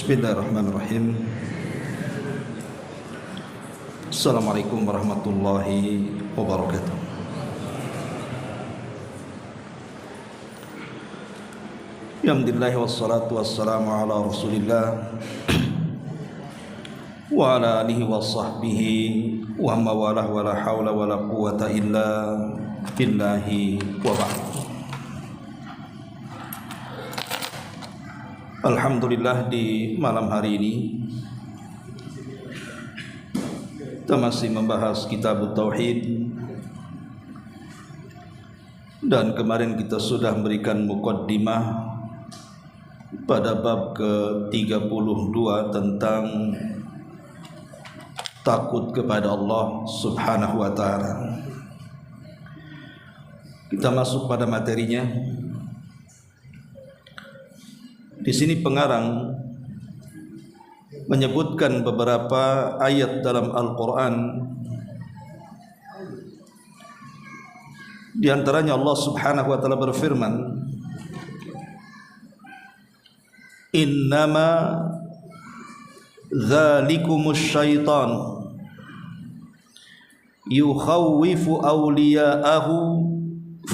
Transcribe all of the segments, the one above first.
Bismillahirrahmanirrahim. Assalamualaikum warahmatullahi wabarakatuh. Alhamdulillah wassalatu wassalamu ala Rasulillah wa ala alihi wa sahbihi wa mawalah wa la hawla wa la quwata illa billahi wa ba'd. Alhamdulillah, di malam hari ini kita masih membahas kitab Tauhid, dan kemarin kita sudah memberikan muqaddimah pada bab ke-32 tentang takut kepada Allah Subhanahu wa ta'ala. Kita masuk pada materinya. Di sini pengarang menyebutkan beberapa ayat dalam Al-Quran. Di antaranya Allah Subhanahu wa ta'ala berfirman, innama dzalikumus syaitan yukhawwifu awliya'ahu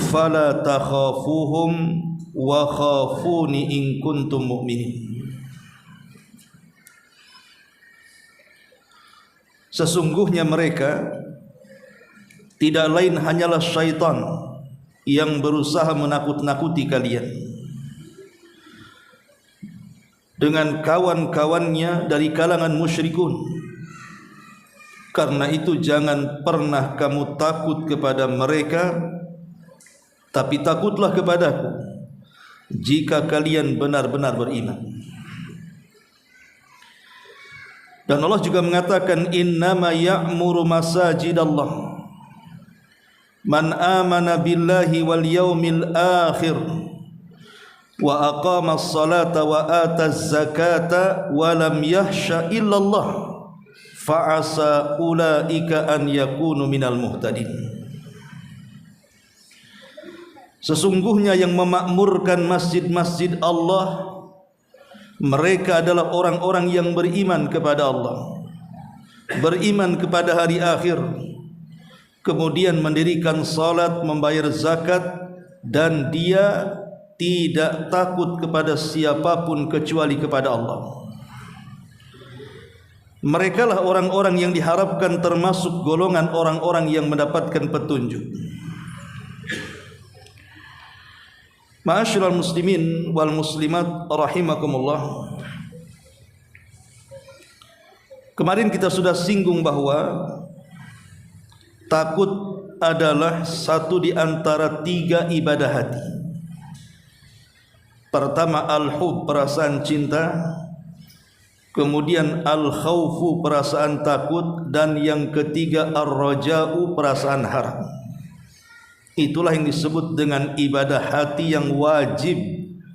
fala takhafuhum wa khafuni in kuntum mu'minin. Sesungguhnya mereka tidak lain hanyalah syaitan yang berusaha menakut-nakuti kalian dengan kawan-kawannya dari kalangan musyrikun. Karena itu jangan pernah kamu takut kepada mereka, tapi takutlah kepadaku jika kalian benar-benar beriman. Dan Allah juga mengatakan, innama ya'muru masajidallah man amana billahi wal yaumil akhir wa aqama as-salata wa ata az-zakata wa lam yahsha illallah fa'asa ulaika an yakunu minal muhtadin. Sesungguhnya yang memakmurkan masjid-masjid Allah, mereka adalah orang-orang yang beriman kepada Allah, beriman kepada hari akhir, kemudian mendirikan salat, membayar zakat, dan dia tidak takut kepada siapapun kecuali kepada Allah. Mereka lah orang-orang yang diharapkan termasuk golongan orang-orang yang mendapatkan petunjuk. Ma'asyiral muslimin wal muslimat rahimakumullah. Kemarin kita sudah singgung bahwa takut adalah satu di antara tiga ibadah hati. Pertama al-hub, perasaan cinta, kemudian al-khawfu, perasaan takut, dan yang ketiga ar-raja'u, perasaan harap. Itulah yang disebut dengan ibadah hati yang wajib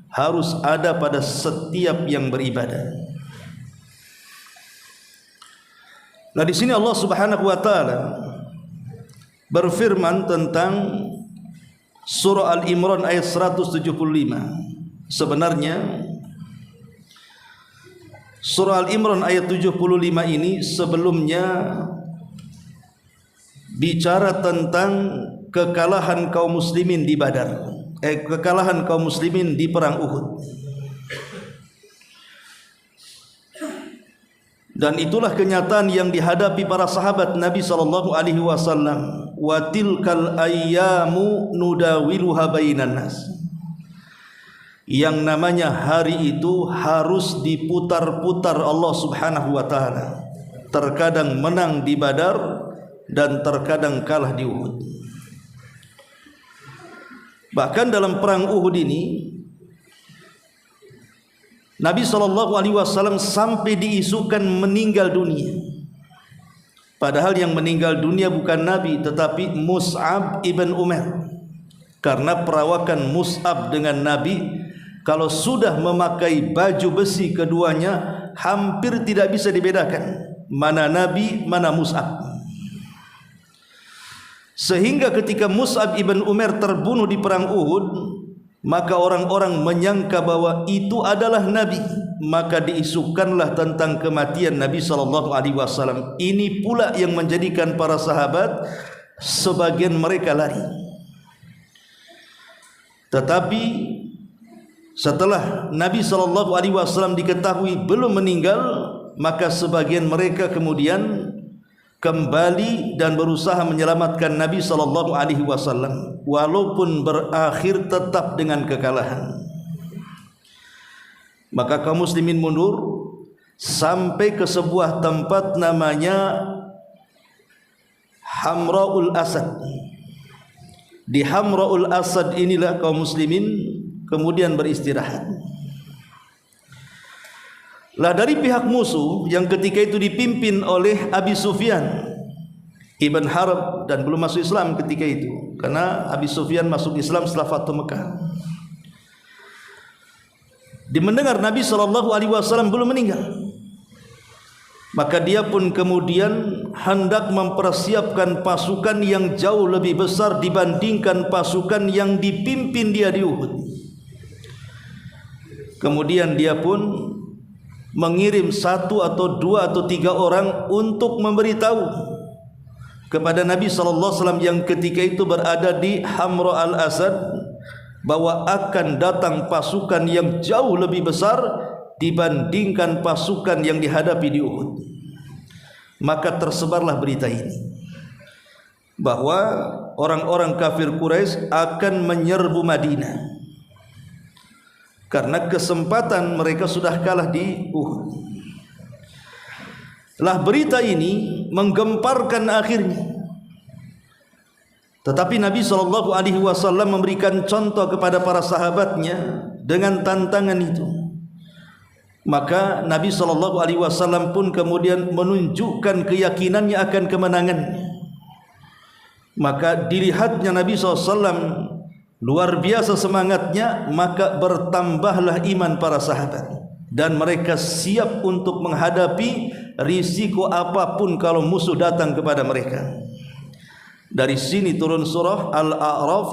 harus ada pada setiap yang beribadah. Nah, di sini Allah Subhanahu wa taala berfirman tentang surah Al-Imran ayat 175. Sebenarnya surah Al-Imran ayat 75 ini sebelumnya bicara tentang kekalahan kaum muslimin di Badar, kekalahan kaum muslimin di perang Uhud. Dan itulah kenyataan yang dihadapi para sahabat Nabi sallallahu alaihi wasallam. Wa tilkal ayyamu nudawiluha bainan nas. Yang namanya hari itu harus diputar-putar Allah Subhanahu wa taala. Terkadang menang di Badar dan terkadang kalah di Uhud. Bahkan dalam perang Uhud ini Nabi SAW sampai diisukan meninggal dunia. Padahal yang meninggal dunia bukan Nabi, tetapi Mus'ab ibn Umair. Karena perawakan Mus'ab dengan Nabi, kalau sudah memakai baju besi keduanya, hampir tidak bisa dibedakan mana Nabi, mana Mus'ab. Sehingga ketika Mus'ab ibn Umair terbunuh di perang Uhud, maka orang-orang menyangka bahwa itu adalah Nabi, maka diisukanlah tentang kematian Nabi SAW. Ini pula yang menjadikan para sahabat sebagian mereka lari. Tetapi setelah Nabi SAW diketahui belum meninggal, maka sebagian mereka kemudian kembali dan berusaha menyelamatkan Nabi SAW, walaupun berakhir tetap dengan kekalahan. Maka kaum muslimin mundur sampai ke sebuah tempat namanya Hamra'ul Asad. Di Hamra'ul Asad inilah kaum muslimin kemudian beristirahat. Lah dari pihak musuh yang ketika itu dipimpin oleh Abi Sufyan Ibn Harb, dan belum masuk Islam ketika itu, karena Abi Sufyan masuk Islam setelah Fathu Mekah. Mendengar Nabi SAW belum meninggal, maka dia pun kemudian hendak mempersiapkan pasukan yang jauh lebih besar dibandingkan pasukan yang dipimpin dia di Uhud. Kemudian dia pun mengirim 1 atau 2 atau 3 orang untuk memberitahu kepada Nabi SAW yang ketika itu berada di Hamra al-Asad bahwa akan datang pasukan yang jauh lebih besar dibandingkan pasukan yang dihadapi di Uhud. Maka tersebarlah berita ini bahwa orang-orang kafir Quraisy akan menyerbu Madinah karena kesempatan mereka sudah kalah di Uhud. Lah berita ini menggemparkan akhirnya. Tetapi Nabi SAW memberikan contoh kepada para sahabatnya dengan tantangan itu. Maka Nabi SAW pun kemudian menunjukkan keyakinannya akan kemenangannya. Maka dilihatnya Nabi SAW luar biasa semangatnya, maka bertambahlah iman para sahabat dan mereka siap untuk menghadapi risiko apapun kalau musuh datang kepada mereka. Dari sini turun surah Al-A'raf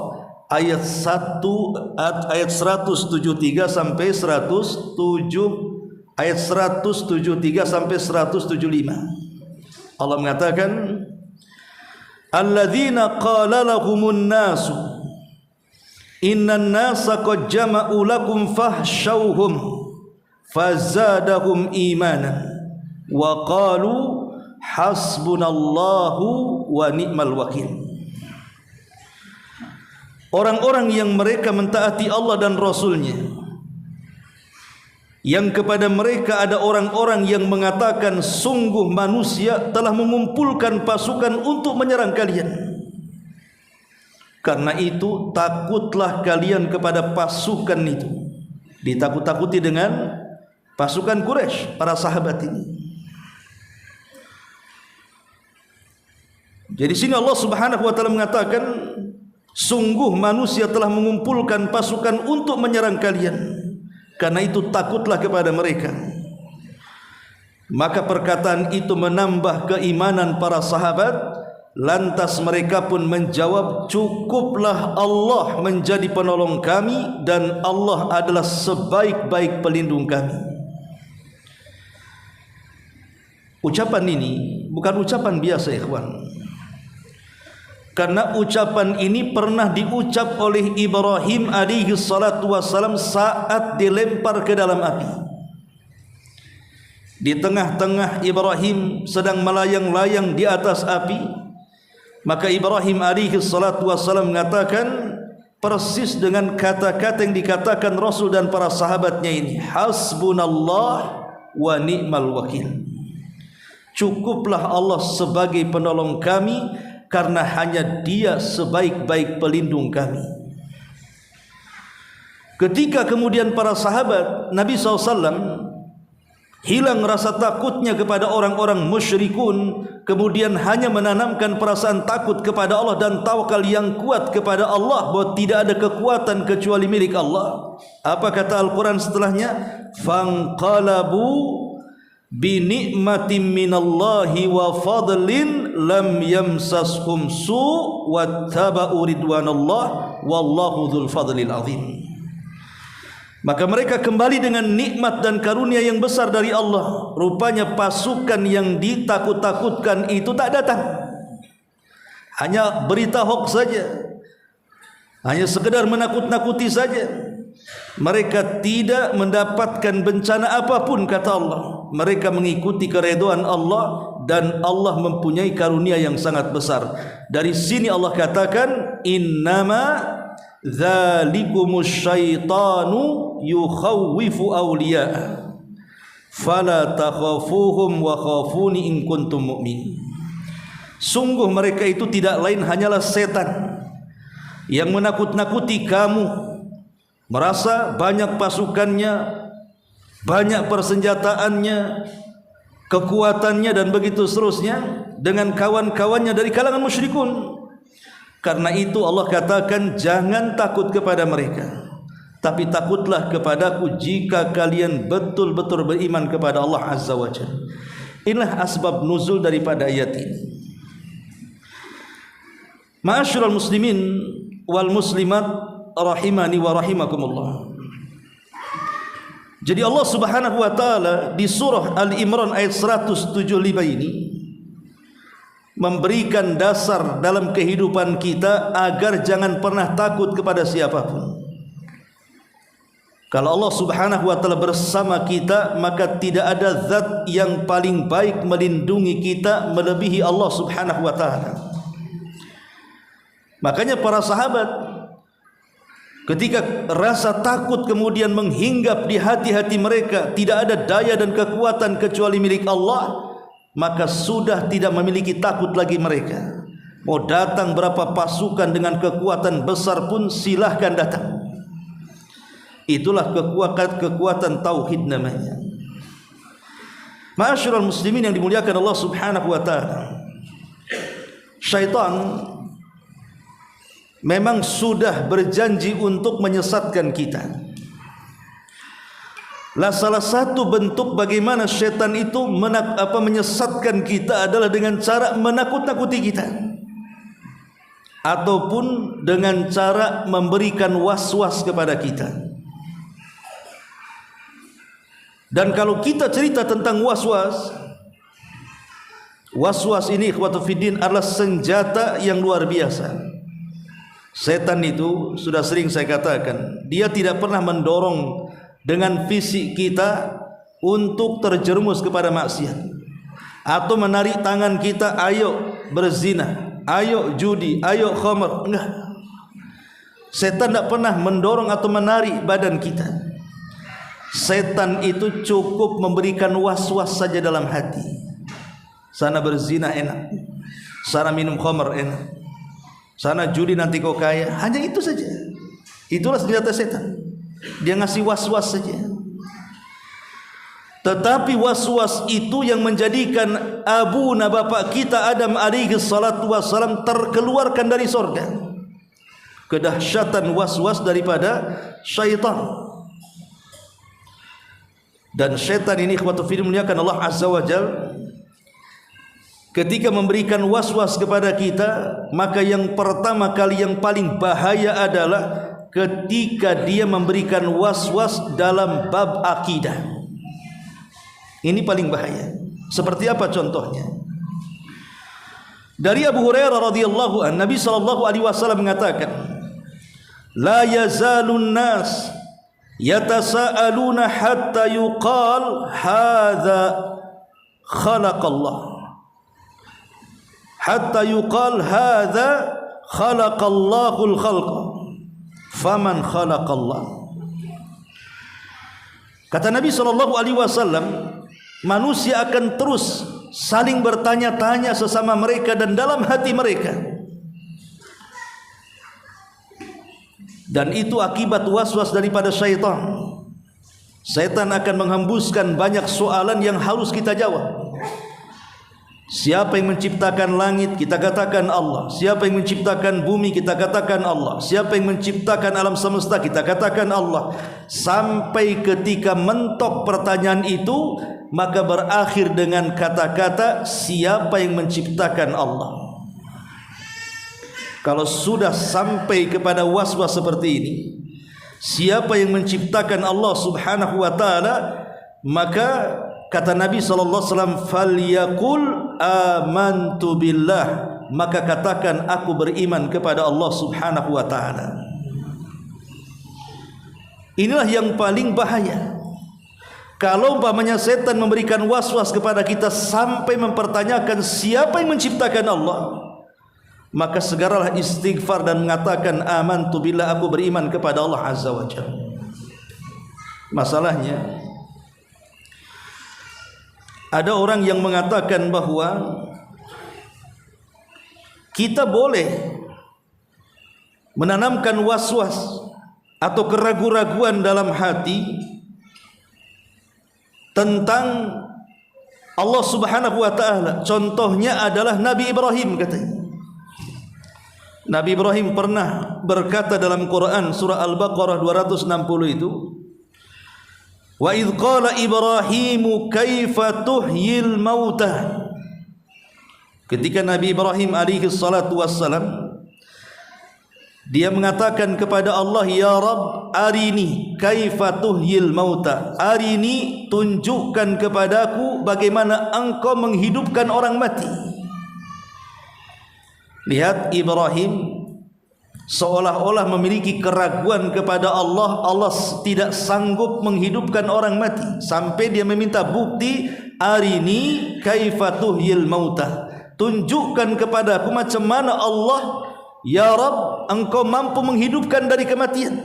ayat 1 ayat 173 sampai 107 ayat 173 sampai 175. Allah mengatakan, alladzina qala lahumun nasu innan nasa qad jama'u lakum fahshawhum fazadahum imanan wa qalu hasbunallahu wa ni'mal wakil. Orang-orang yang mereka mentaati Allah dan Rasulnya, yang kepada mereka ada orang-orang yang mengatakan sungguh manusia telah mengumpulkan pasukan untuk menyerang kalian. Karena itu takutlah kalian kepada pasukan itu. Ditakut-takuti dengan pasukan Quraisy, para sahabat ini. Jadi sini Allah Subhanahu wa taala mengatakan sungguh manusia telah mengumpulkan pasukan untuk menyerang kalian. Karena itu takutlah kepada mereka. Maka perkataan itu menambah keimanan para sahabat. Lantas mereka pun menjawab, cukuplah Allah menjadi penolong kami dan Allah adalah sebaik-baik pelindung kami. Ucapan ini bukan ucapan biasa, ikhwan. Karena ucapan ini pernah diucap oleh Ibrahim alaihi salatu wassalam saat dilempar ke dalam api. Di tengah-tengah Ibrahim sedang melayang-layang di atas api, maka Ibrahim alaihi salatu wassalam mengatakan persis dengan kata-kata yang dikatakan Rasul dan para sahabatnya ini, hasbunallah wa ni'mal wakil. Cukuplah Allah sebagai penolong kami karena hanya Dia sebaik-baik pelindung kami. Ketika kemudian para sahabat Nabi SAW hilang rasa takutnya kepada orang-orang musyrikun, kemudian hanya menanamkan perasaan takut kepada Allah dan tawakal yang kuat kepada Allah bahwa tidak ada kekuatan kecuali milik Allah. Apa kata Al-Quran setelahnya? Fanqalabu bi ni'matin minallahi wa fadlin lam yamsashum su' wattaba'u ridwanallah wallahu dzul fadlil azim. Maka mereka kembali dengan nikmat dan karunia yang besar dari Allah. Rupanya pasukan yang ditakut-takutkan itu tak datang. Hanya berita hoax saja, hanya sekedar menakut-nakuti saja. Mereka tidak mendapatkan bencana apapun, kata Allah. Mereka mengikuti keridhaan Allah, dan Allah mempunyai karunia yang sangat besar. Dari sini Allah katakan, innama dzalikumus syaitanu yukhawwifu awliya'a fala takhafuhum wa khafuni in kuntum mu'minin. Sungguh mereka itu tidak lain hanyalah setan yang menakut-nakuti kamu, merasa banyak pasukannya, banyak persenjataannya, kekuatannya, dan begitu seterusnya, dengan kawan-kawannya dari kalangan musyrikun. Karena itu Allah katakan, jangan takut kepada mereka, tapi takutlah kepadaku jika kalian betul-betul beriman kepada Allah Azza wa Jalla. Inilah asbab nuzul daripada ayat ini. Ma'asyiral muslimin wal muslimat rahimani wa rahimakumullah. Jadi Allah Subhanahu wa taala di surah Al-Imran ayat 175 ini memberikan dasar dalam kehidupan kita agar jangan pernah takut kepada siapapun. Kalau Allah Subhanahu wa taala bersama kita, maka tidak ada zat yang paling baik melindungi kita melebihi Allah Subhanahu wa taala. Makanya para sahabat ketika rasa takut kemudian menghinggap di hati-hati mereka, tidak ada daya dan kekuatan kecuali milik Allah, maka sudah tidak memiliki takut lagi mereka. Mau datang berapa pasukan dengan kekuatan besar pun silahkan datang. Itulah kekuatan tauhid namanya. Ma'asyiral muslimin yang dimuliakan Allah Subhanahu wa taala, syaitan memang sudah berjanji untuk menyesatkan kita. Salah satu bentuk bagaimana syaitan itu menyesatkan kita adalah dengan cara menakut-nakuti kita, ataupun dengan cara memberikan was-was kepada kita. Dan kalau kita cerita tentang was-was, was-was ini ikhwatu fiddin adalah senjata yang luar biasa. Setan itu sudah sering saya katakan, dia tidak pernah mendorong dengan fisik kita untuk terjerumus kepada maksiat, atau menarik tangan kita, ayo berzina, ayo judi, ayo khamr. Enggak. Setan tidak pernah mendorong atau menarik badan kita. Setan itu cukup memberikan was-was saja dalam hati. Sana berzina enak, sana minum khamr enak, sana judi nanti kau kaya. Hanya itu saja. Itulah senjata setan. Dia ngasih was-was saja. Tetapi was-was itu yang menjadikan abuna bapak kita Adam alaihi salatu wassalam terkeluarkan dari sorga. Kedahsyatan was-was daripada syaitan. Dan syaitan ini ikhwatu fillah muliakan Allah Azza wa Jalla, ketika memberikan was-was kepada kita, maka yang pertama kali yang paling bahaya adalah ketika dia memberikan was-was dalam bab akidah. Ini paling bahaya. Seperti apa contohnya? Dari Abu Hurairah radhiyallahu anhu, Nabi sallallahu alaihi wasallam mengatakan, la yazalun nas yatasaaluna hatta yuqal hadza khalaqallah, hatta yuqal hadza khalaqallahul khalqa faman khalaqallah. Kata Nabi sallallahu alaihi wasallam, manusia akan terus saling bertanya-tanya sesama mereka dan dalam hati mereka, dan itu akibat was-was daripada syaitan. Syaitan akan menghembuskan banyak soalan yang harus kita jawab. Siapa yang menciptakan langit? Kita katakan Allah. Siapa yang menciptakan bumi? Kita katakan Allah. Siapa yang menciptakan alam semesta? Kita katakan Allah. Sampai ketika mentok pertanyaan itu, maka berakhir dengan kata-kata siapa yang menciptakan Allah. Kalau sudah sampai kepada was-was seperti ini, siapa yang menciptakan Allah Subhanahu wa taala, maka kata Nabi sallallahu alaihi wasallam, falyaqul amantu billah, maka katakan aku beriman kepada Allah Subhanahu wa taala. Inilah yang paling bahaya. Kalau umpamanya setan memberikan was-was kepada kita sampai mempertanyakan siapa yang menciptakan Allah, maka segeralah istighfar dan mengatakan amantu billah, aku beriman kepada Allah Azza wa Jalla. Masalahnya ada orang yang mengatakan bahwa kita boleh menanamkan was-was atau keraguan-raguan dalam hati tentang Allah Subhanahu wa taala. Contohnya adalah Nabi Ibrahim katanya. Nabi Ibrahim pernah berkata dalam Quran surah Al-Baqarah 260 itu, wa idz qala Ibrahimu kaifa tuhyil mauta. Ketika Nabi Ibrahim alaihi salatu wassalam dia mengatakan kepada Allah, ya Rabb, arini kaifa tuhyil mauta, arini, tunjukkan kepadaku bagaimana engkau menghidupkan orang mati. Lihat, Ibrahim seolah-olah memiliki keraguan kepada Allah. Allah tidak sanggup menghidupkan orang mati, sampai dia meminta bukti, arini kaifa tuhyil mauta, tunjukkan kepadaku macam mana Allah, ya Rabb, engkau mampu menghidupkan dari kematian.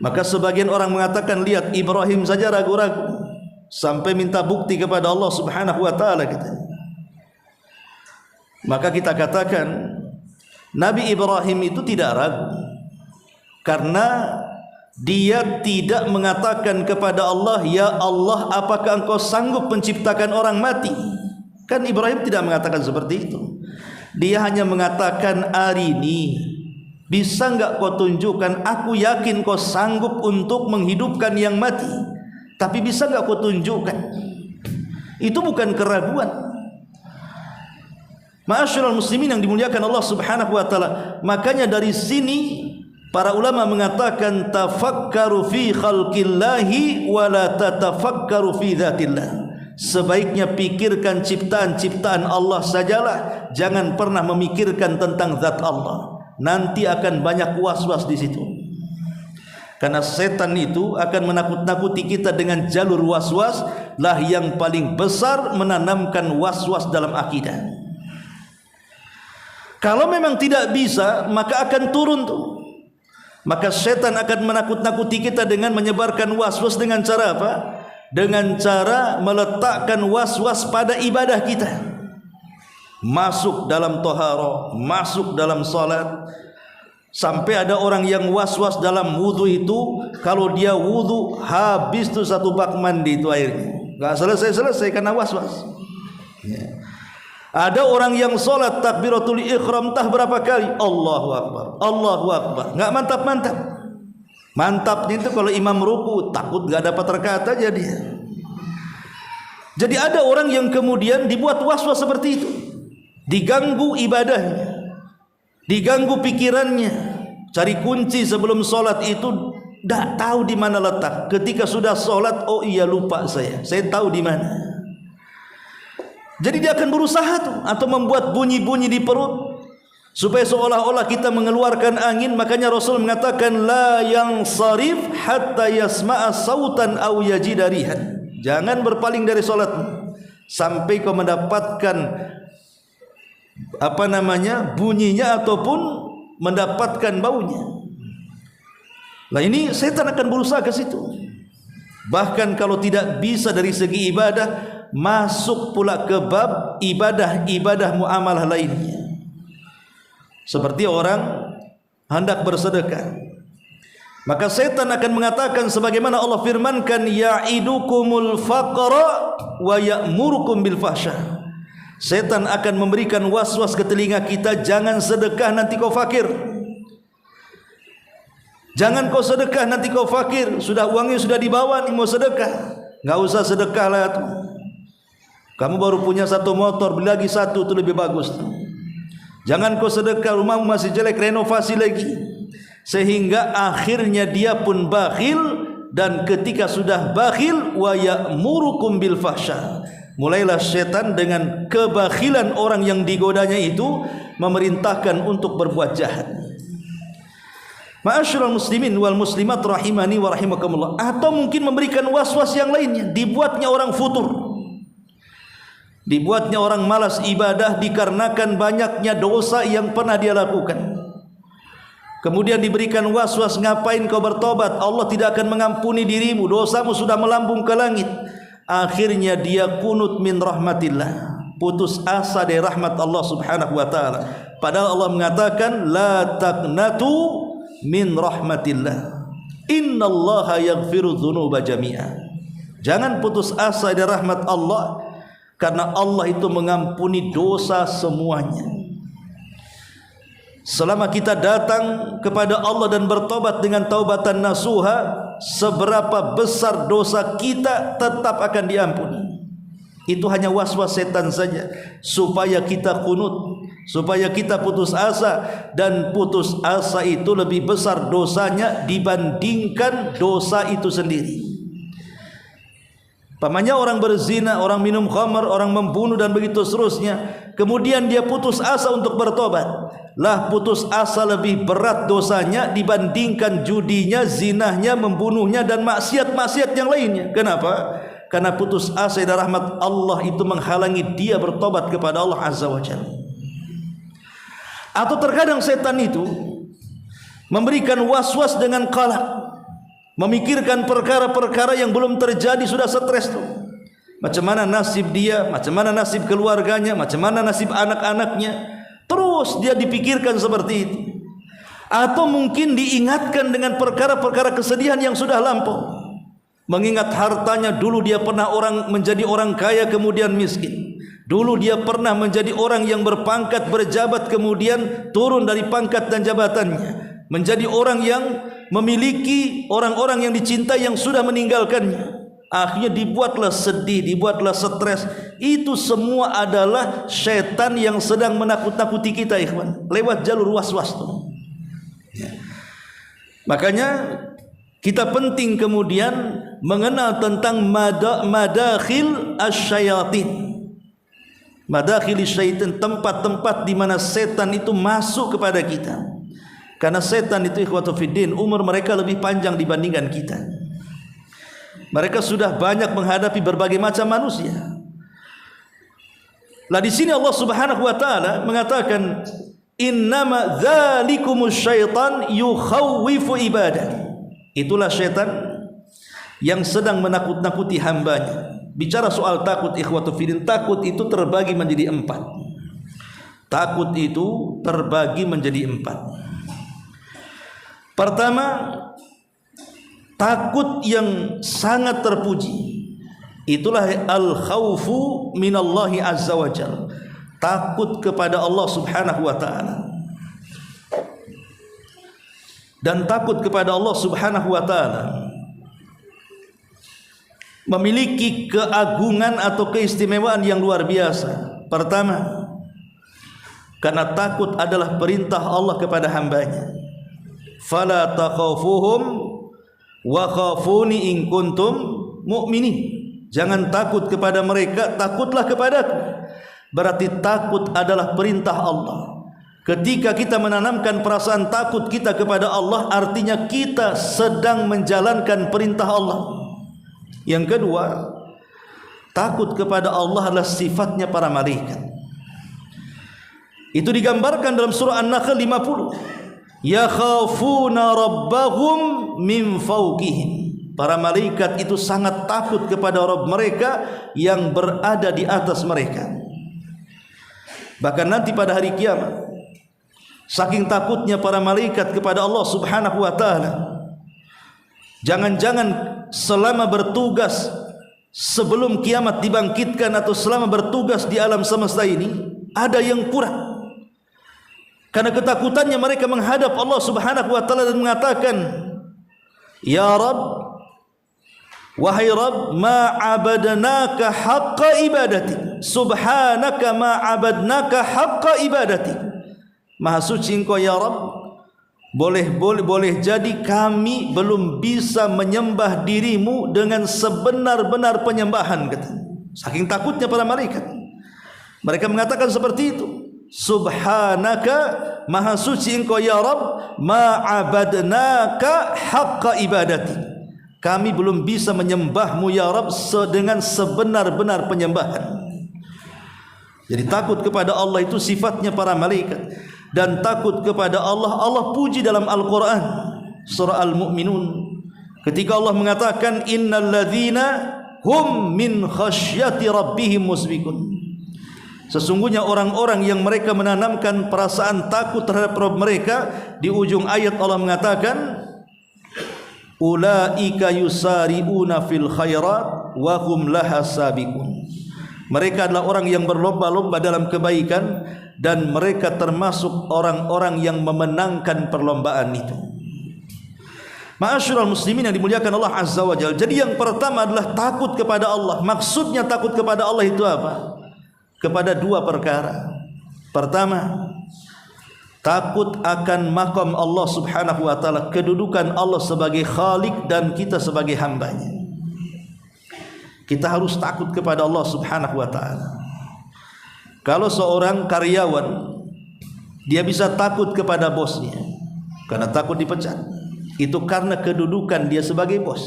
Maka sebagian orang mengatakan, lihat, Ibrahim saja ragu-ragu sampai minta bukti kepada Allah Subhanahu wa taala gitu. Maka kita katakan Nabi Ibrahim itu tidak ragu, karena dia tidak mengatakan kepada Allah, ya Allah, apakah engkau sanggup menciptakan orang mati? Kan Ibrahim tidak mengatakan seperti itu. Dia hanya mengatakan, arini, bisa enggak kau tunjukkan, aku yakin kau sanggup untuk menghidupkan yang mati, tapi bisa enggak kau tunjukkan? Itu bukan keraguan. Ma'asyiral muslimin yang dimuliakan Allah Subhanahu wa taala. Makanya dari sini para ulama mengatakan, tafakkaru fi khalqillahi wa la tatafakkaru fi dzatillah. Sebaiknya pikirkan ciptaan-ciptaan Allah sajalah, jangan pernah memikirkan tentang zat Allah. Nanti akan banyak was-was di situ. Karena setan itu akan menakut-nakuti kita dengan jalur was-was lah yang paling besar, menanamkan was-was dalam akidah. Kalau memang tidak bisa, maka akan turun tuh. Maka setan akan menakut-nakuti kita dengan menyebarkan was-was dengan cara apa? Dengan cara meletakkan was-was pada ibadah kita. Masuk dalam toharo, masuk dalam salat. Sampai ada orang yang was-was dalam wudu itu, kalau dia wudu habis tuh satu bak mandi itu airnya, nggak selesai karena was-was. Ya. Ada orang yang salat takbiratul ihram entah berapa kali, Allahu Akbar, Allahu Akbar, nggak mantap-mantap. Mantapnya itu kalau imam ruku takut nggak dapat rakaat aja dia. Jadi ada orang yang kemudian dibuat was-was seperti itu, diganggu ibadahnya, diganggu pikirannya, cari kunci sebelum sholat itu tidak tahu di mana letak. Ketika sudah sholat, oh iya lupa saya tahu di mana. Jadi dia akan berusaha tuh, atau membuat bunyi-bunyi di perut supaya seolah-olah kita mengeluarkan angin. Makanya Rasul mengatakan, la yang sarif hatta yasma'a sautan aw yajida rihan. Jangan berpaling dari sholatmu sampai kau mendapatkan bunyinya ataupun mendapatkan baunya. Nah, ini setan akan berusaha ke situ. Bahkan kalau tidak bisa dari segi ibadah, masuk pula ke bab ibadah muamalah lainnya. Seperti orang hendak bersedekah, maka setan akan mengatakan sebagaimana Allah firmankan, ya'idukumul faqra wa ya'murukum bil fahsya. Setan akan memberikan was-was ke telinga kita, jangan sedekah nanti kau fakir. Jangan kau sedekah nanti kau fakir. Sudah uangnya sudah dibawa nih, mau sedekah, enggak usah sedekah lah tuh. Kamu baru punya satu motor, beli lagi satu, itu lebih bagus tuh. Jangan kau sedekah, rumahmu masih jelek, renovasi lagi. sehingga akhirnya dia pun bakhil, dan ketika sudah bakhil wa ya'murukum bil fahsya, mulailah setan dengan kebakhilan orang yang digodanya itu memerintahkan untuk berbuat jahat. Ma'asyiral muslimin wal muslimat rahimani wa rahimakumullah. Atau mungkin memberikan was-was yang lainnya, dibuatnya orang futur, dibuatnya orang malas ibadah dikarenakan banyaknya dosa yang pernah dia lakukan. Kemudian diberikan was-was, ngapain kau bertobat, Allah tidak akan mengampuni dirimu, dosamu sudah melambung ke langit. Akhirnya dia kunut min rahmatillah, putus asa dari rahmat Allah subhanahu wa ta'ala. Padahal Allah mengatakan la taqnatu min rahmatillah, innallaha yaghfiru dzunuba jami'a. Jangan putus asa dari rahmat Allah, karena Allah itu mengampuni dosa semuanya. Selama kita datang kepada Allah dan bertobat dengan taubatan nasuha, seberapa besar dosa kita tetap akan diampuni. Itu hanya was-was setan saja, supaya kita kunut, supaya kita putus asa. Dan putus asa itu lebih besar dosanya dibandingkan dosa itu sendiri. Pamannya orang berzina, orang minum khamar, orang membunuh dan begitu seterusnya, kemudian dia putus asa untuk bertobat. Lah putus asa lebih berat dosanya dibandingkan judinya, zinahnya, membunuhnya dan maksiat-maksiat yang lainnya. Kenapa? Karena putus asa dari rahmat Allah itu menghalangi dia bertobat kepada Allah Azza wa Jalla. Atau terkadang setan itu memberikan was-was dengan qalaq, memikirkan perkara-perkara yang belum terjadi, sudah stres tuh. Macam mana nasib dia, macam mana nasib keluarganya, macam mana nasib anak-anaknya. Terus dia dipikirkan seperti itu. Atau mungkin diingatkan dengan perkara-perkara kesedihan yang sudah lampau. Mengingat hartanya, dulu dia pernah menjadi orang kaya kemudian miskin. Dulu dia pernah menjadi orang yang berpangkat, berjabat, kemudian turun dari pangkat dan jabatannya, menjadi orang yang memiliki orang-orang yang dicintai yang sudah meninggalkannya. Akhirnya dibuatlah sedih, dibuatlah stres. Itu semua adalah syaitan yang sedang menakut-nakuti kita, ikhwan, lewat jalur was-was itu. Makanya kita penting kemudian mengenal tentang madakhil asyayatin, madakhil syaitan, tempat-tempat di mana setan itu masuk kepada kita. Karena setan itu, ikhwatu fiddin, umur mereka lebih panjang dibandingkan kita. Mereka sudah banyak menghadapi berbagai macam manusia. Lah di sini Allah Subhanahu wa taala mengatakan, innama dzalikumus syaitan yukhawwifu ibadah. Itulah syaitan yang sedang menakut-nakuti hambanya. Bicara soal takut, ikhwatu fiddin, takut itu terbagi menjadi 4. Takut itu terbagi menjadi 4. Pertama, takut yang sangat terpuji. Itulah al-khawfu minallahi azza wa jalla, takut kepada Allah subhanahu wa ta'ala. Dan takut kepada Allah subhanahu wa ta'ala memiliki keagungan atau keistimewaan yang luar biasa. Pertama, karena takut adalah perintah Allah kepada hambanya. Fala takhafuhum wa khafuni in kuntum mu'minin. Jangan takut kepada mereka, takutlah kepadaku. Berarti takut adalah perintah Allah. Ketika kita menanamkan perasaan takut kita kepada Allah, artinya kita sedang menjalankan perintah Allah. Yang kedua, takut kepada Allah adalah sifatnya para malaikat. Itu digambarkan dalam surah An-Nahl 50. Yakhafuna rabbahum min fawqihim. Para malaikat itu sangat takut kepada Rabb mereka yang berada di atas mereka. Bahkan nanti pada hari kiamat, saking takutnya para malaikat kepada Allah subhanahu wa ta'ala, jangan-jangan selama bertugas sebelum kiamat dibangkitkan atau selama bertugas di alam semesta ini, ada yang kurang. Karena ketakutannya mereka menghadap Allah subhanahu wa ta'ala dan mengatakan, Ya Rabb, wahai Rabb, ma abadnaka haqqa ibadati, subhanaka ma abadnaka haqqa ibadati. Maha suci Engkau ya Rabb, boleh jadi kami belum bisa menyembah dirimu dengan sebenar-benar penyembahan, kata. Saking takutnya para malaikat. Mereka mengatakan seperti itu. Subhanaka, maha suci engkau ya Rabb, ma'abadnaka haqqa ibadati. Kami belum bisa menyembahmu ya Rabb dengan sebenar-benar penyembahan. Jadi takut kepada Allah itu sifatnya para malaikat. Dan takut kepada Allah, Allah puji dalam Al-Quran surah Al-Mu'minun ketika Allah mengatakan innal ladzina hum min khasyati rabbihim musbikun. Sesungguhnya orang-orang yang mereka menanamkan perasaan takut terhadap Rabb mereka, di ujung ayat Allah mengatakan ulaika yusari'una fil khairat wa hum laha sabiqun. Mereka adalah orang yang berlomba-lomba dalam kebaikan dan mereka termasuk orang-orang yang memenangkan perlombaan itu. Ma'asyiral muslimin yang dimuliakan Allah Azza wa Jalla. Jadi yang pertama adalah takut kepada Allah. Maksudnya takut kepada Allah itu apa? Kepada dua perkara. Pertama, takut akan maqam Allah Subhanahu wa taala, kedudukan Allah sebagai Khalik dan kita sebagai hambanya. Kita harus takut kepada Allah Subhanahu wa taala. Kalau seorang karyawan dia bisa takut kepada bosnya karena takut dipecat, itu karena kedudukan dia sebagai bos.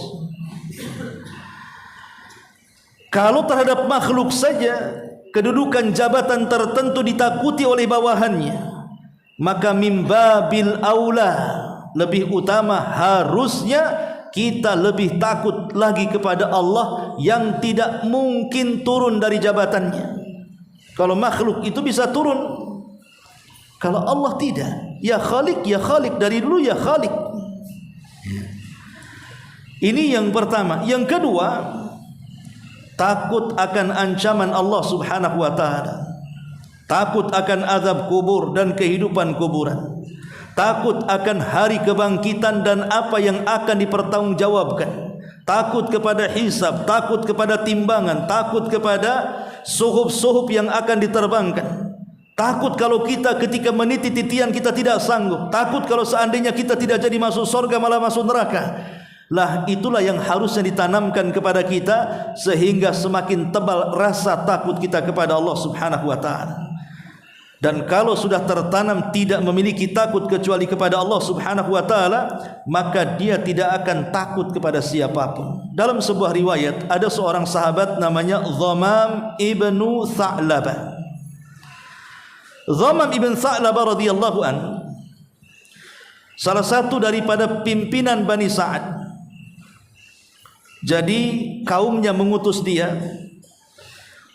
Kalau terhadap makhluk saja kedudukan jabatan tertentu ditakuti oleh bawahannya, maka mimbabil aula, lebih utama harusnya kita lebih takut lagi kepada Allah yang tidak mungkin turun dari jabatannya. Kalau makhluk itu bisa turun, kalau Allah tidak. Ya Khalik, ya Khalik, dari dulu ya Khalik. Ini yang pertama. Yang kedua, takut akan ancaman Allah Subhanahu wa taala. Takut akan azab kubur dan kehidupan kuburan. Takut akan hari kebangkitan dan apa yang akan dipertanggungjawabkan. Takut kepada hisab, takut kepada timbangan, takut kepada suhub-suhub yang akan diterbangkan. Takut kalau kita ketika meniti titian kita tidak sanggup. Takut kalau seandainya kita tidak jadi masuk surga malah masuk neraka. Lah itulah yang harusnya ditanamkan kepada kita sehingga semakin tebal rasa takut kita kepada Allah Subhanahu wa taala. Dan kalau sudah tertanam tidak memiliki takut kecuali kepada Allah Subhanahu wa taala, maka dia tidak akan takut kepada siapapun. Dalam sebuah riwayat ada seorang sahabat namanya Dhamam ibnu Tha'labah. Dhamam ibn Tha'labah radhiyallahu an, salah satu daripada pimpinan Bani Sa'ad. Jadi kaumnya mengutus dia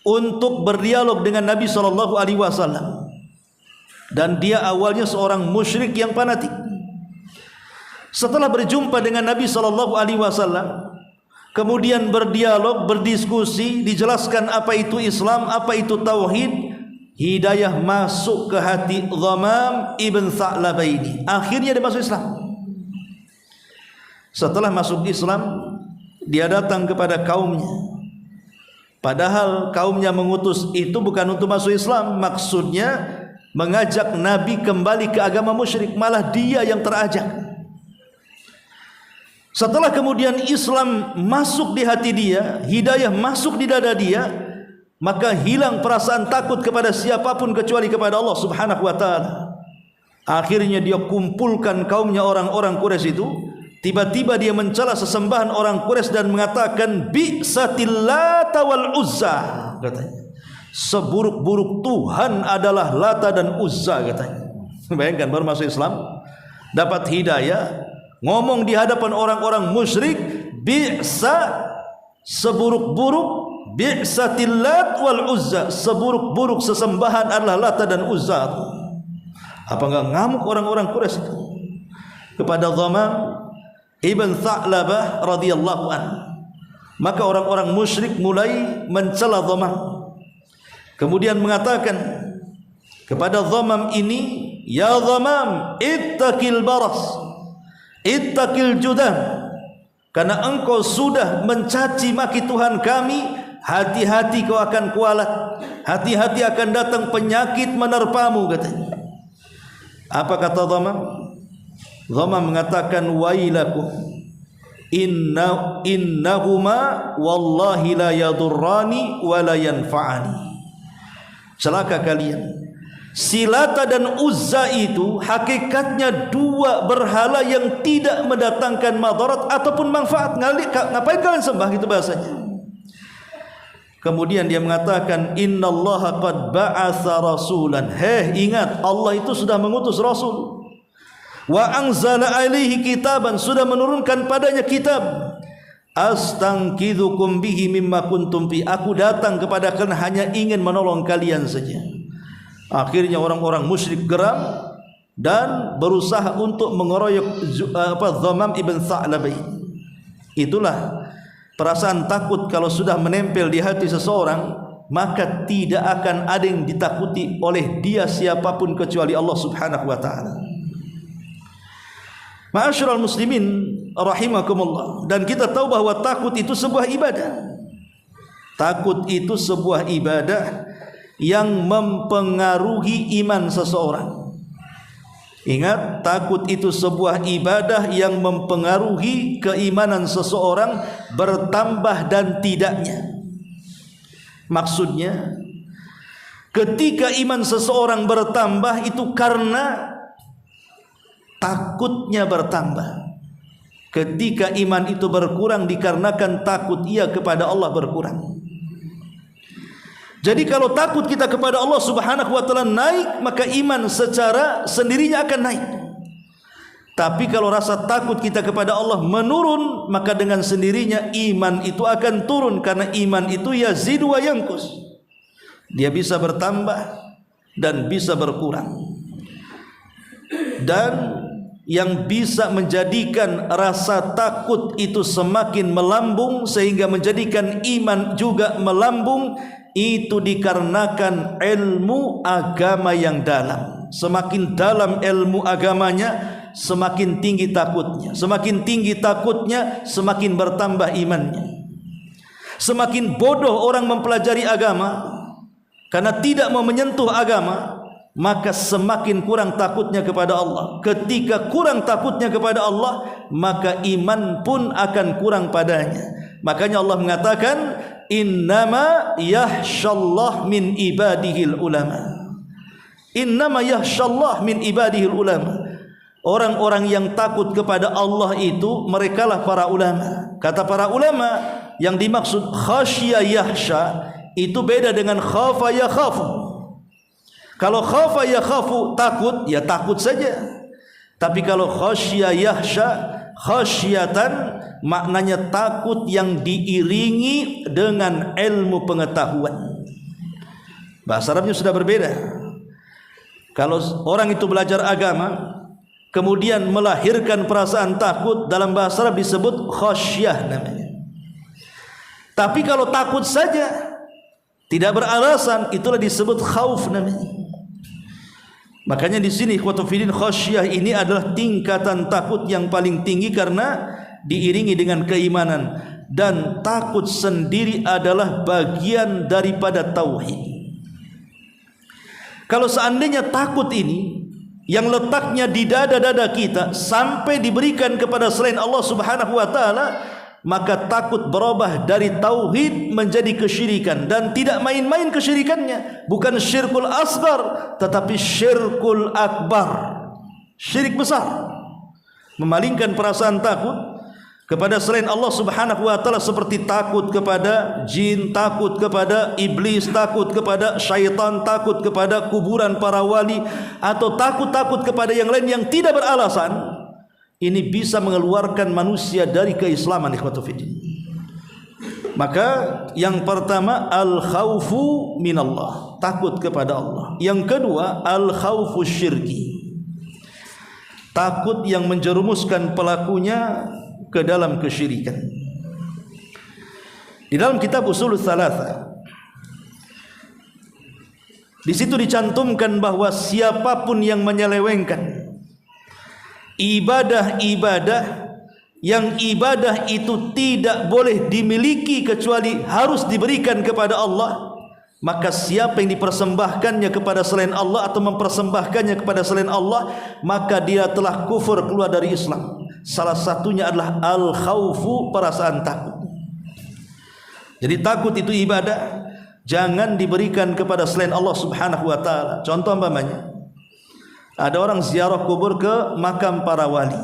untuk berdialog dengan Nabi SAW. Dan dia awalnya seorang musyrik yang fanatik. Setelah berjumpa dengan Nabi SAW, kemudian berdialog, berdiskusi, dijelaskan apa itu Islam, apa itu tauhid, hidayah masuk ke hati Dhamam ibn Tha'labah ini. Akhirnya dia masuk Islam. Setelah masuk Islam, dia datang kepada kaumnya. Padahal kaumnya mengutus itu bukan untuk masuk Islam, maksudnya mengajak Nabi kembali ke agama musyrik, malah dia yang terajak. Setelah kemudian Islam masuk di hati dia, hidayah masuk di dada dia, maka hilang perasaan takut kepada siapapun kecuali kepada Allah Subhanahu wa taala. Akhirnya dia kumpulkan kaumnya orang-orang Quraisy itu. Tiba-tiba dia mencela sesembahan orang Quraisy dan mengatakan bi'satil Lata wal Uzza, katanya. Seburuk-buruk Tuhan adalah Lata dan Uzza, katanya. Bayangkan, baru masuk Islam dapat hidayah, ngomong di hadapan orang-orang musyrik, bi'sa, seburuk-buruk, bi'satil Lat wal Uzza, seburuk-buruk sesembahan adalah Lata dan Uzza. Apa enggak ngamuk orang-orang Quraisy itu kepada Dhamam ibn Tha'labah radhiyallahu anhu? Maka orang-orang musyrik mulai mencela Dhamam. Kemudian mengatakan kepada Dhamam ini, ya Dhamam, ittaqil baras, ittaqil judam, karena engkau sudah mencaci maki Tuhan kami, hati-hati kau akan kualat, hati-hati akan datang penyakit menerpamu, katanya. Apa kata Dhamam? Ghamam mengatakan wailakum innahuma wallahi la yadurrani wa la yanfa'ani. Celaka kalian. Silata dan Uzza itu hakikatnya dua berhala yang tidak mendatangkan madarat ataupun manfaat. Ngapain kalian sembah, gitu bahasanya. Kemudian dia mengatakan innallaha qad ba'atsa rasulan. Ingat, Allah itu sudah mengutus rasul. Wa anzala alaihi kitaban, sudah menurunkan padanya kitab. Astangkidzukum bihi mimma kuntum fi. Aku datang kepada kalian hanya ingin menolong kalian saja. Akhirnya orang-orang musyrik geram dan berusaha untuk mengeroyok Ghamam ibn Tha'labah. Itulah perasaan takut kalau sudah menempel di hati seseorang, maka tidak akan ada yang ditakuti oleh dia siapapun kecuali Allah Subhanahu wa taala. Ma'asyiral muslimin rahimakumullah, dan kita tahu bahwa takut itu sebuah ibadah. Takut itu sebuah ibadah yang mempengaruhi iman seseorang. Ingat, takut itu sebuah ibadah yang mempengaruhi keimanan seseorang bertambah dan tidaknya. Maksudnya, ketika iman seseorang bertambah itu karena takutnya bertambah. Ketika iman itu berkurang dikarenakan takut ia kepada Allah berkurang. Jadi kalau takut kita kepada Allah Subhanahu wa taala naik, maka iman secara sendirinya akan naik. Tapi kalau rasa takut kita kepada Allah menurun, maka dengan sendirinya iman itu akan turun, karena iman itu yazidu wa yanqus. Dia bisa bertambah dan bisa berkurang. Dan yang bisa menjadikan rasa takut itu semakin melambung sehingga menjadikan iman juga melambung, itu dikarenakan ilmu agama yang dalam. Semakin dalam ilmu agamanya, semakin tinggi takutnya. Semakin tinggi takutnya, semakin bertambah imannya. Semakin bodoh orang mempelajari agama karena tidak mau menyentuh agama, maka semakin kurang takutnya kepada Allah. Ketika kurang takutnya kepada Allah, maka iman pun akan kurang padanya. Makanya Allah mengatakan innama yahsyallah min ibadihil ulama. Innama yahsyallah min ibadihil ulama. Orang-orang yang takut kepada Allah itu merekalah para ulama. Kata para ulama, yang dimaksud khasya yahsya itu beda dengan khafa yakhafu. Kalau khafa yakhafu takut, ya takut saja. Tapi kalau khasya yahsya, khasyatan maknanya takut yang diiringi dengan ilmu pengetahuan. Bahasa Arabnya sudah berbeda. Kalau orang itu belajar agama kemudian melahirkan perasaan takut, dalam bahasa Arab disebut khasyah namanya. Tapi kalau takut saja tidak beralasan, itulah disebut khauf namanya. Makanya di sini ikhwatufidin, khasyah ini adalah tingkatan takut yang paling tinggi karena diiringi dengan keimanan, dan takut sendiri adalah bagian daripada tauhid. Kalau seandainya takut ini yang letaknya di dada-dada kita sampai diberikan kepada selain Allah Subhanahu wa taala, maka takut berubah dari tauhid menjadi kesyirikan, dan tidak main-main kesyirikannya. Bukan syirkul asghar, tetapi syirkul akbar, syirik besar. Memalingkan perasaan takut kepada selain Allah Subhanahu wa taala, seperti takut kepada jin, takut kepada iblis, takut kepada syaitan, takut kepada kuburan para wali, atau takut kepada yang lain yang tidak beralasan. Ini bisa mengeluarkan manusia dari keislaman, ikhwatufidin. Maka yang pertama al-khaufu minallah, takut kepada Allah. Yang kedua al-khaufu syirki, takut yang menjerumuskan pelakunya ke dalam kesyirikan. Di dalam kitab Ushulul Tsalatsa, di situ dicantumkan bahwa siapapun yang menyelewengkan ibadah-ibadah yang ibadah itu tidak boleh dimiliki kecuali harus diberikan kepada Allah, maka siapa yang dipersembahkannya kepada selain Allah atau mempersembahkannya kepada selain Allah, maka dia telah kufur, keluar dari Islam. Salah satunya adalah al-khaufu, perasaan takut. Jadi takut itu ibadah, jangan diberikan kepada selain Allah Subhanahu wa taala. Contoh umpamanya, ada orang ziarah kubur ke makam para wali.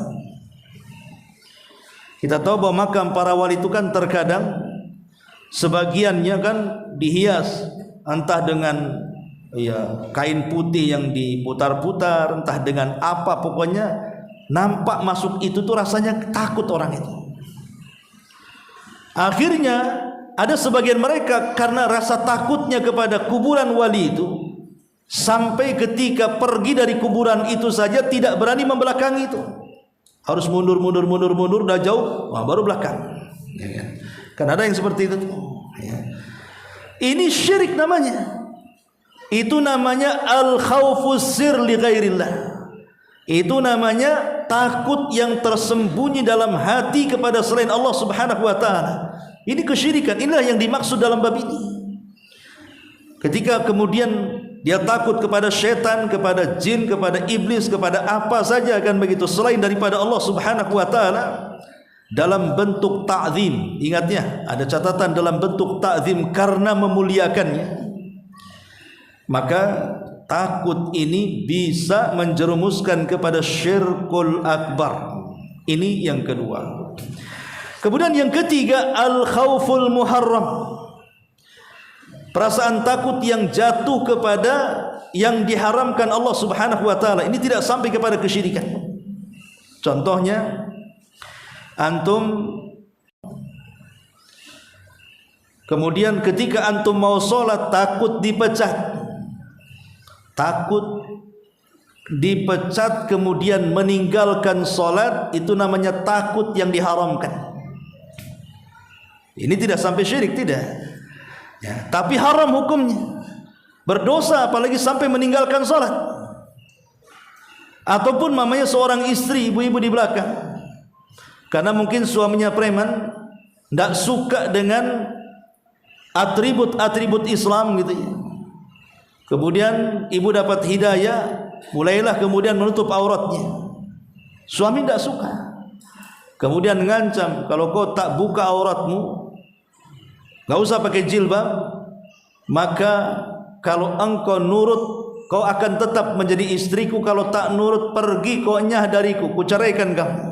Kita tahu bahwa makam para wali itu kan terkadang sebagiannya kan dihias, entah dengan kain putih yang diputar-putar, entah dengan apa, pokoknya nampak masuk itu tuh rasanya takut orang itu. Akhirnya ada sebagian mereka karena rasa takutnya kepada kuburan wali itu, sampai ketika pergi dari kuburan itu saja tidak berani membelakangi itu. Harus mundur, udah jauh, baru belakang. Kan ada yang seperti itu. Ini syirik namanya. Itu namanya al-khaufus sir li ghairillah. Itu namanya takut yang tersembunyi dalam hati kepada selain Allah Subhanahu wa taala. Ini kesyirikan. Inilah yang dimaksud dalam bab ini. Ketika kemudian dia takut kepada syaitan, kepada jin, kepada iblis, kepada apa saja kan begitu selain daripada Allah Subhanahu wa taala, dalam bentuk ta'zim. Ingatnya, ada catatan dalam bentuk ta'zim karena memuliakannya. Maka takut ini bisa menjerumuskan kepada syirkul akbar. Ini yang kedua. Kemudian yang ketiga, al-khauful muharram. Perasaan takut yang jatuh kepada yang diharamkan Allah Subhanahu wa taala. Ini tidak sampai kepada kesyirikan. Contohnya, antum kemudian ketika antum mau sholat takut dipecat, kemudian meninggalkan sholat, itu namanya takut yang diharamkan. Ini tidak sampai syirik, tidak ya, tapi haram hukumnya, berdosa apalagi sampai meninggalkan sholat. Ataupun mamanya seorang istri, ibu-ibu di belakang, karena mungkin suaminya preman, tidak suka dengan atribut-atribut Islam gitu ya. Kemudian ibu dapat hidayah, mulailah kemudian menutup auratnya. Suami tidak suka, kemudian mengancam, kalau kau tak buka auratmu, enggak usah pakai jilbab, maka kalau engkau nurut, kau akan tetap menjadi istriku. Kalau tak nurut, pergi kau nyah dariku, kuceraikan kamu.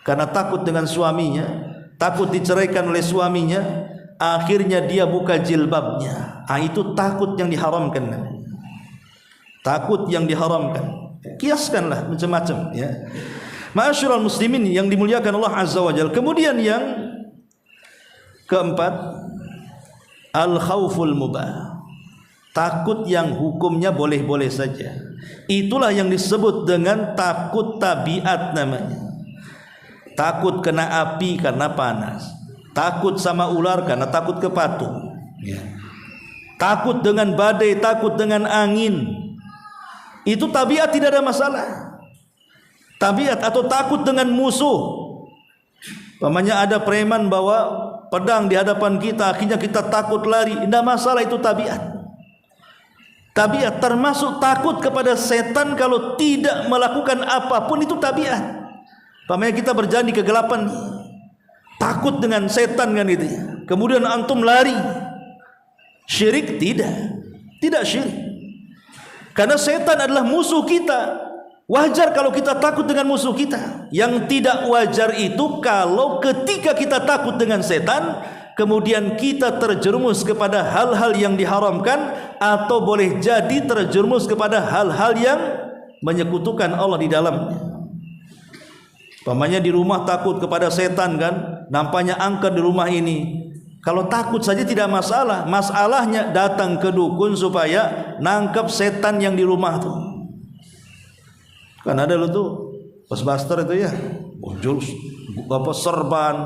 Karena takut dengan suaminya, takut diceraikan oleh suaminya, akhirnya dia buka jilbabnya. Itu takut yang diharamkan. Takut yang diharamkan. Kiaskanlah macam-macam ya. Ma'asyiral muslimin yang dimuliakan Allah Azza wa Jalla. Kemudian yang keempat, al-khauful mubah. Takut yang hukumnya boleh-boleh saja. Itulah yang disebut dengan takut tabiat namanya. Takut kena api karena panas, takut sama ular karena takut ke patung ya. Takut dengan badai, takut dengan angin, itu tabiat, tidak ada masalah. Tabiat. Atau takut dengan musuh, umpamanya ada preman bawa pedang di hadapan kita, akhirnya kita takut lari, tidak masalah, itu tabiat. Tabiat termasuk takut kepada setan kalau tidak melakukan apapun, itu tabiat. Umpamanya kita berjalan di kegelapan, takut dengan setan kan itu ya. Kemudian antum lari, syirik? Tidak syirik. Karena setan adalah musuh kita. Wajar kalau kita takut dengan musuh kita. Yang tidak wajar itu kalau ketika kita takut dengan setan, kemudian kita terjerumus kepada hal-hal yang diharamkan, atau boleh jadi terjerumus kepada hal-hal yang menyekutukan Allah di dalamnya. Umpamanya di rumah takut kepada setan kan, nampaknya angker di rumah ini. Kalau takut saja tidak masalah. Masalahnya datang ke dukun supaya nangkep setan yang di rumah tuh. Kan ada lo tuh Ghostbuster itu ya, bawa serban,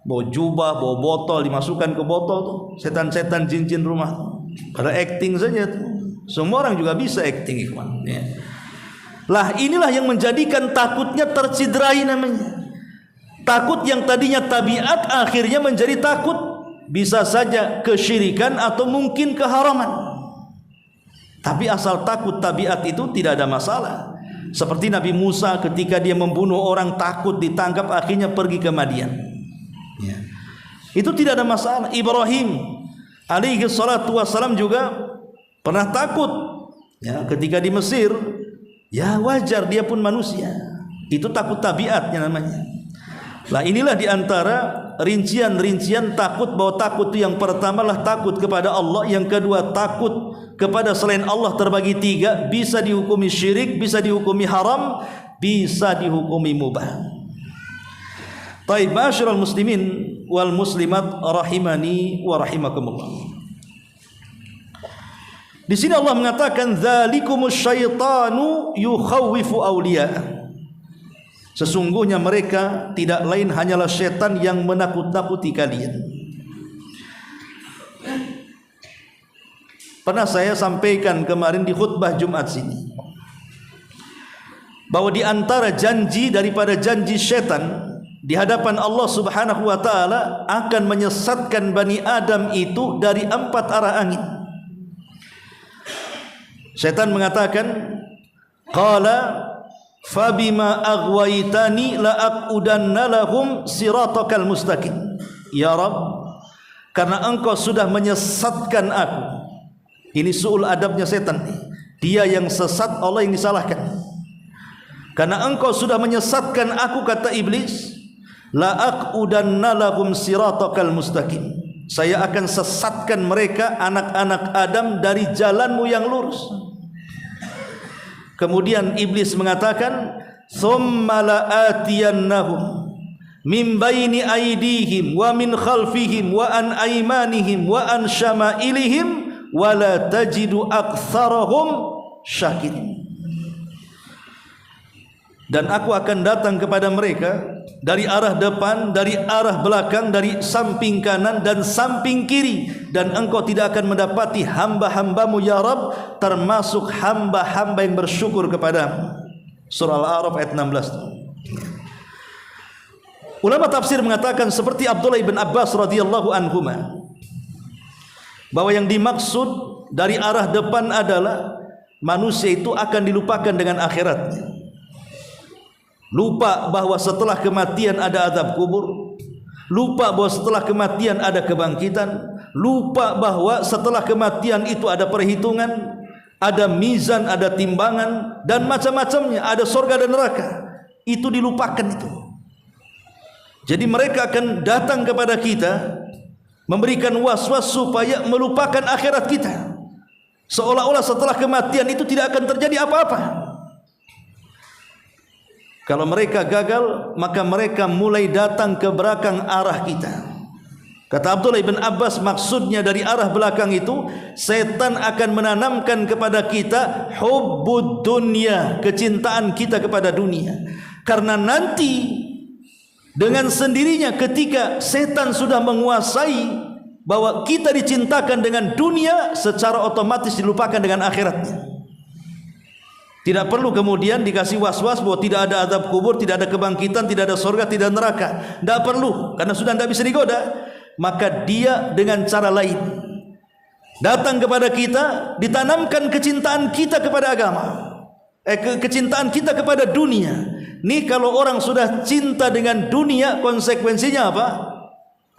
bawa jubah, bawa botol, dimasukkan ke botol tuh setan-setan jin-jin rumah. Pada acting saja tuh. Semua orang juga bisa acting, ikhwan ya. Lah inilah yang menjadikan takutnya tercidrai namanya. Takut yang tadinya tabiat akhirnya menjadi takut bisa saja kesyirikan atau mungkin keharaman. Tapi asal takut tabiat itu tidak ada masalah. Seperti Nabi Musa ketika dia membunuh orang takut ditangkap akhirnya pergi ke Madian. Ya. Itu tidak ada masalah. Ibrahim alaihi salatu wassalam juga pernah takut ya, ketika di Mesir. Ya wajar, dia pun manusia. Itu takut tabiatnya namanya. Lah inilah diantara rincian-rincian takut, bahwa takut itu yang pertama lah takut kepada Allah, yang kedua takut kepada selain Allah terbagi tiga, bisa dihukumi syirik, bisa dihukumi haram, bisa dihukumi mubah. Taib, ma'asyiral muslimin wal muslimat rahimani wa rahimakumullah. Di sini Allah mengatakan dzalikumus syaitanu yukhawwifu awliya. Sesungguhnya mereka tidak lain hanyalah setan yang menakut-nakuti kalian. Pernah saya sampaikan kemarin di khutbah Jumat sini, bahwa di antara janji daripada janji setan di hadapan Allah Subhanahu wa taala akan menyesatkan Bani Adam itu dari 4 arah angin. Setan mengatakan, qala fabima aghwaytani la aqudanna lahum siratakal mustaqim. Ya Rabb, karena engkau sudah menyesatkan aku. Ini su'ul adabnya setan. Dia yang sesat, Allah yang disalahkan. Karena engkau sudah menyesatkan aku, kata iblis, la aqudanna lahum siratakal mustaqim. Saya akan sesatkan mereka, anak-anak Adam, dari jalanmu yang lurus. Kemudian iblis mengatakan, thumma la'atiyannahum min baini aydihim wa min khalfihim wa an aymanihim wa an syama'ilihim wa la tajidu aktsarahum syakirin. Dan aku akan datang kepada mereka dari arah depan, dari arah belakang, dari samping kanan dan samping kiri, dan engkau tidak akan mendapati hamba-hambamu ya Rabb termasuk hamba-hamba yang bersyukur kepadamu. Surah Al-A'raf ayat 16. Ulama tafsir mengatakan seperti Abdullah ibn Abbas radhiyallahu anhuma, bahwa yang dimaksud dari arah depan adalah manusia itu akan dilupakan dengan akhiratnya. Lupa bahwa setelah kematian ada azab kubur, lupa bahwa setelah kematian ada kebangkitan, lupa bahwa setelah kematian itu ada perhitungan, ada mizan, ada timbangan, dan macam-macamnya, ada surga dan neraka. Itu dilupakan itu. Jadi mereka akan datang kepada kita memberikan was-was supaya melupakan akhirat kita, seolah-olah setelah kematian itu tidak akan terjadi apa-apa. Kalau mereka gagal, maka mereka mulai datang ke belakang arah kita. Kata Abdullah ibn Abbas, maksudnya dari arah belakang itu setan akan menanamkan kepada kita hubbud dunya, kecintaan kita kepada dunia. Karena nanti dengan sendirinya ketika setan sudah menguasai bahwa kita dicintakan dengan dunia, secara otomatis dilupakan dengan akhiratnya. Tidak perlu kemudian dikasih was-was bahwa tidak ada azab kubur, tidak ada kebangkitan, tidak ada surga, tidak ada neraka. Tidak perlu, karena sudah tidak bisa digoda. Maka dia dengan cara lain datang kepada kita, ditanamkan kecintaan kita kepada agama, kecintaan kita kepada dunia. Nih kalau orang sudah cinta dengan dunia, konsekuensinya apa?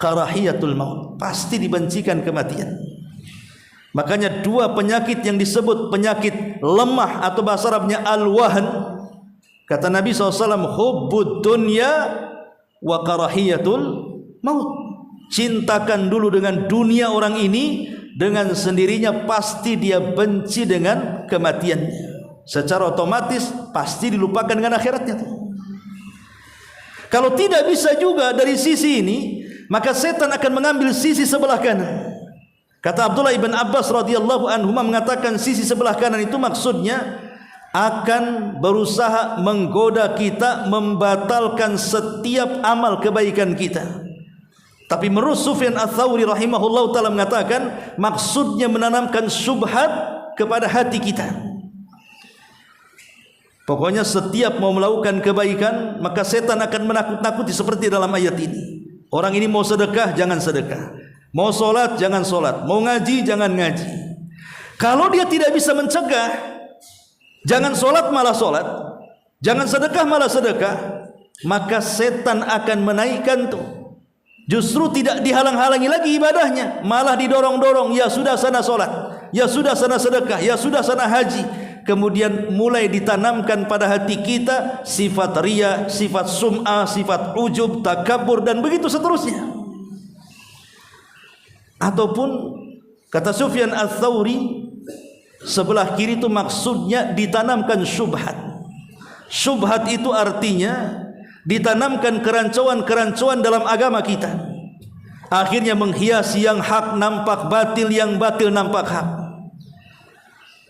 Karahiyatul maut, pasti dibencikan kematian. Makanya 2 penyakit yang disebut penyakit lemah atau bahasa Arabnya al-wahn, kata Nabi SAW, hubbud dunya wa karahiyatul maut. Cintakan dulu dengan dunia orang ini, dengan sendirinya pasti dia benci dengan kematiannya. Secara otomatis pasti dilupakan dengan akhiratnya. Kalau tidak bisa juga dari sisi ini, maka setan akan mengambil sisi sebelah kanan. Kata Abdullah ibn Abbas radhiyallahu anhu mengatakan sisi sebelah kanan itu maksudnya akan berusaha menggoda kita, membatalkan setiap amal kebaikan kita. Tapi menurut Sufyan Ats-Tsauri rahimahullah ta'ala mengatakan maksudnya menanamkan syubhat kepada hati kita. Pokoknya setiap mau melakukan kebaikan, maka setan akan menakut-nakuti seperti dalam ayat ini. Orang ini mau sedekah, jangan sedekah. Mau sholat jangan sholat, mau ngaji jangan ngaji. Kalau dia tidak bisa mencegah, jangan sholat malah sholat, jangan sedekah malah sedekah, maka setan akan menaikkan tuh. Justru tidak dihalang-halangi lagi ibadahnya, malah didorong-dorong. Ya sudah sana sholat, ya sudah sana sedekah, ya sudah sana haji. Kemudian mulai ditanamkan pada hati kita sifat riya, sifat sum'ah, sifat ujub, takabur, dan begitu seterusnya. Ataupun kata Sufyan Ats-Tsauri, sebelah kiri itu maksudnya ditanamkan syubhat. Syubhat itu artinya ditanamkan kerancuan-kerancuan dalam agama kita. Akhirnya menghiasi yang hak nampak batil, yang batil nampak hak.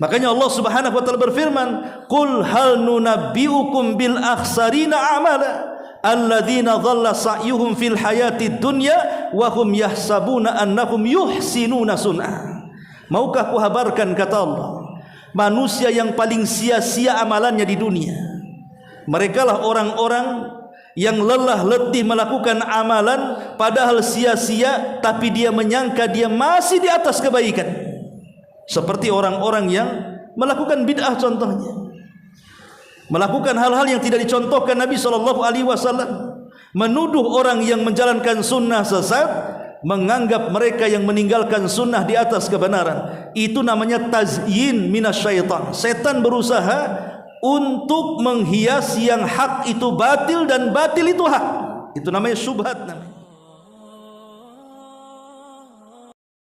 Makanya Allah Subhanahu wa taala berfirman, "Qul hal nunabbiukum bil akhsarina a'mala alladzina dhalla sa'yuhum fil hayatid dunya wa hum yahsabuna annahum yuhsinuna sun'a." Maukah kuhabarkan, kata Allah, manusia yang paling sia-sia amalannya di dunia. Merekalah orang-orang yang lelah letih melakukan amalan padahal sia-sia, tapi dia menyangka dia masih di atas kebaikan. Seperti orang-orang yang melakukan bid'ah contohnya, melakukan hal-hal yang tidak dicontohkan Nabi SAW, menuduh orang yang menjalankan sunnah sesat, menganggap mereka yang meninggalkan sunnah di atas kebenaran. Itu namanya tazyin minasyaitan. Setan berusaha untuk menghias yang hak itu batil dan batil itu hak. Itu namanya syubhat namanya.